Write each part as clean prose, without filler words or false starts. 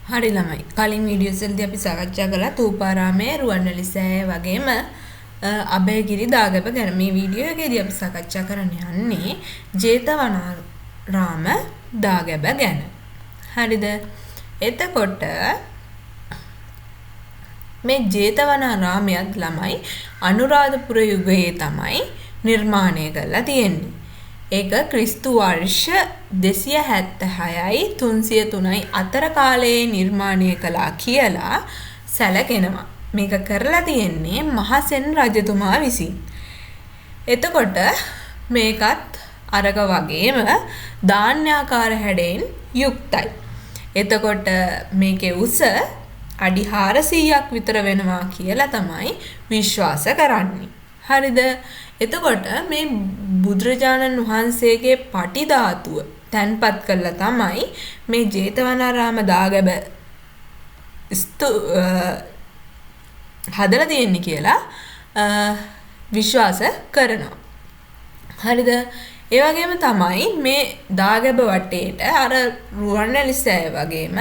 හරි ළමයි. කලින් වීඩියෝස් වලදී අපි සාකච්ඡා කළා තූපාරාමයේ රුවන්වැලි සෑය වගේම අබේගිරි දාගැබ ගැන. මේ වීඩියෝ එකේදී අපි සාකච්ඡා කරන්න යන්නේ ජේතවනාරාම දාගැබ ගැන. හරිද? එතකොට මේ ජේතවනාරාමයත් ළමයි අනුරාධපුර යුගයේ තමයි නිර්මාණය කරලා තියෙන්නේ. ඒක ක්‍රිස්තු වර්ෂ 276යි 303යි අතර කාලයේ නිර්මාණය කළා කියලා සැලකෙනවා. මේක කරලා තියෙන්නේ මහසෙන් රජතුමා විසින්. එතකොට මේකත් අරක වගේම ධාන්‍යාකාර හැඩයෙන් යුක්තයි. එතකොට මේකේ උස අඩි 400ක් විතර වෙනවා කියලා තමයි විශ්වාස කරන්නේ. හරිද? එතකොට මේ බුදුරජාණන් වහන්සේගේ පටි ධාතුව තැන්පත් කළා තමයි මේ ජේතවනාරාම දාගැබ හදලා තියෙන්නේ කියලා විශ්වාස කරනවා. හරිද? ඒ වගේම තමයි මේ දාගැබ වටේට අර රුවන්වැලි සෑය වගේම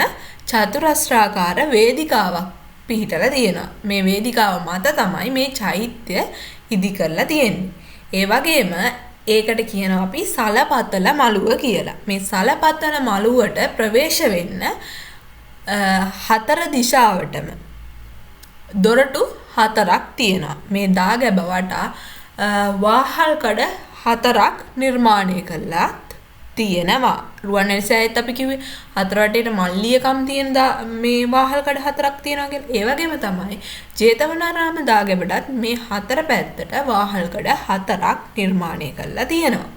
චතුරස්‍රාකාර වේදිකාවක් පිහිටලා තියෙනවා. මේ වේදිකාව මත තමයි මේ චෛත්‍ය ඉදි කරලා තියෙන්නේ. ඒ වගේම ඒකට කියනවා අපි සලපතල මළුව කියලා. මේ සලපතල මළුවට ප්‍රවේශ වෙන්න හතර දිශාවටම දොරටු හතරක් තියෙනවා. මේ දාගැබ වටා වාහල් කඩ හතරක් නිර්මාණය කළා තියෙනවා. රුවන්වැලි සෑයෙත් අපි කිව්වේ හතර වටේට මල්ලියකම් තියෙන මේ වාහල් කඩ හතරක් තියෙනවා කියලා. ඒ වගේම තමයි ජේතවනාරාම දාගැබටත් මේ හතර පැත්තට වාහල් කඩ හතරක් නිර්මාණය කරලා තියෙනවා.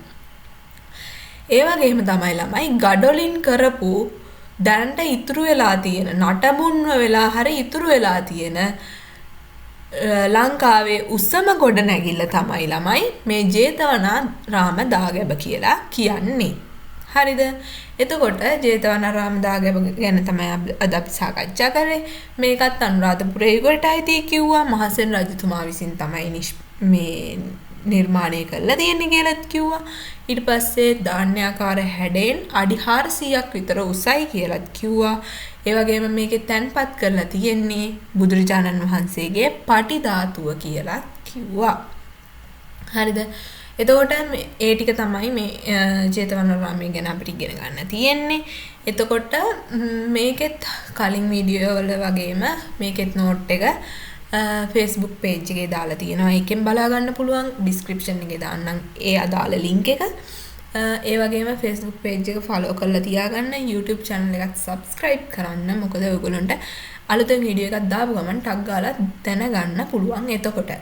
ඒ වගේම තමයි ළමයි ගඩොලින් කරපු දැනට ඉතුරු වෙලා තියෙන නටබුන්ව වෙලා හරි ඉතුරු වෙලා තියෙන ලංකාවේ උසම ගොඩනැගිල්ල තමයි ළමයි මේ ජේතවනාරාම දාගැබ කියලා කියන්නේ. හරිද? එතකොට ජේතවනාරාම දාගැබ ගැන තමයි අද අපි සාකච්ඡා කරේ. මේකත් අනුරාධපුර යුගයට අයිති කිව්වා. මහසෙන් රජතුමා විසින් තමයි මේ නිර්මාණය කරලා තියෙන්නේ කියලාත් කිව්වා. ඊට පස්සේ ධාන්‍යාකාර හැඩයෙන් අඩි 400ක් විතර උසයි කියලාත් කිව්වා. ඒ වගේම මේකේ තැන්පත් කරලා තියෙන්නේ බුදුරජාණන් වහන්සේගේ පටි ධාතුව කියලා කිව්වා. හරිද? එතකොට ඒ ටික තමයි මේ ජේතවනාරාමය ගැන අපිට ඉගෙන ගන්න තියෙන්නේ. එතකොට මේකෙත් කලින් වීඩියෝ වල වගේම මේකෙත් නෝට් එක Facebook page එකේ දාලා තියෙනවා. ඒකෙන් බලා ගන්න පුළුවන්. description එකේ දාන්නම් ඒ අදාළ link එක. ඒ වගේම Facebook page එක follow කරලා තියාගන්න. YouTube channel එකත් subscribe කරන්න. මොකද ඔයගොල්ලන්ට අලුතෙන් වීඩියෝ එකක් දාපු ගමන් ටක් ගාලා දැනගන්න පුළුවන්. එතකොට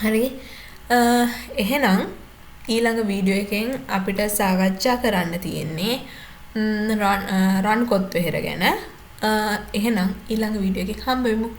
හරි. එහෙනම් ඊළඟ වීඩියෝ එකෙන් අපිට සාකච්ඡා කරන්න තියෙන්නේ රන් කොත් වෙහෙර ගැන. එහෙනම් ඊළඟ වීඩියෝ එකෙන් හම්බ වෙමු.